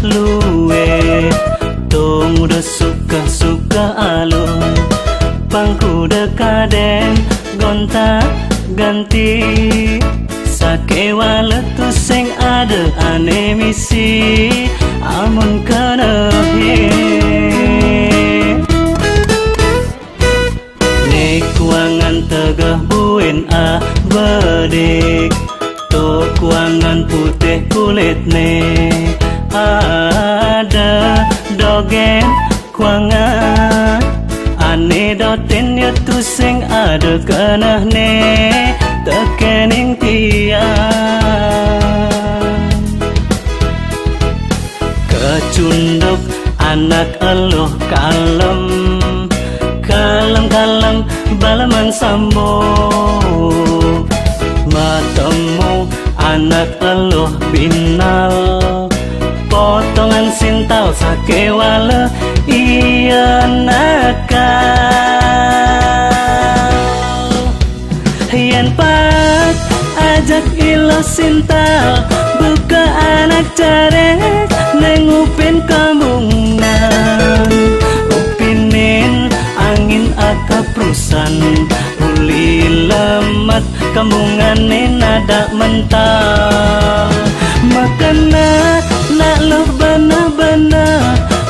luwe tong udah suka alo pangku dekaden gonta ganti sake waletu sing ada anemisi amun kanahe nek kuangan tegah buen bedik to kuangan putih kulit ne ada dogen kuangan ane doten ya tu sing ada kenah ne tekening tiang kecunduk anak eluh kalem balaman sambo matemu anak eluh binal potongan sintal sake wala iya nakal yen pat ajak ilo sintal buka anak carek nengupin kamungan upinin angin akaprusan uli lemat kamungan nada mental makana nak loh bana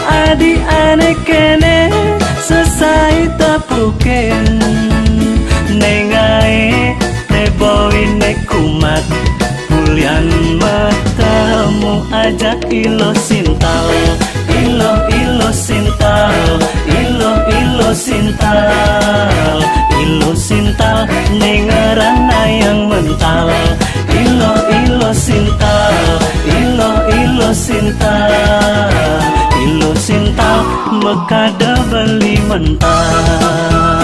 adi ane kene sesai tapuken nengai tebowi nekumat bulian matamu ajak ilo sintal ilo sintal ilo sintal nengerang yang mental ilo sintal ilo sintal mekada beli mental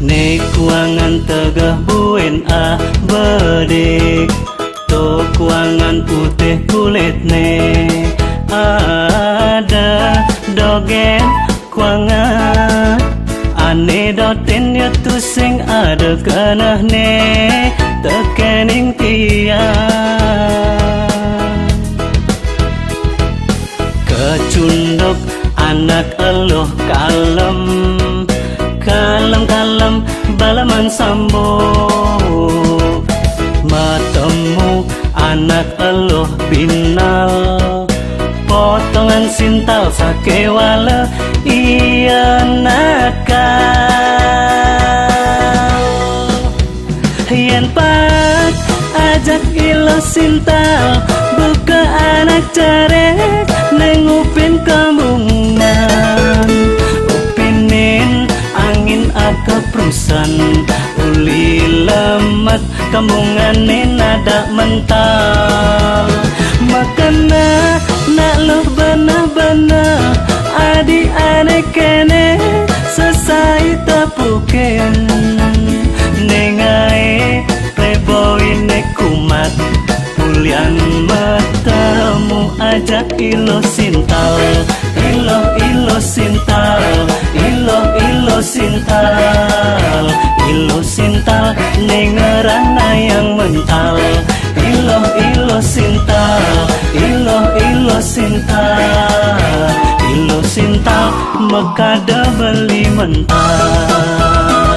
nek kuangan tegah buen bedik to kuangan putih kulit ne ada dogen kuangan ane doten ya tu sing ada kenah ne tekening tiang kecunduk anak eluh kalem balaman sambo matemu anak eluh binal potongan sintal sake wala iya nakal yen pat ajak ilo sintal buka anak carek nengupin kamungan upinin angin akaprusan uli lemat kamungan nada mental makana nak loh bana adi ane kene sesai tapuken nengai rebowi nekumat bulian matamu ajak ilo sintal ilo sintal nengerang yang mental ilo sintal mekada beli mental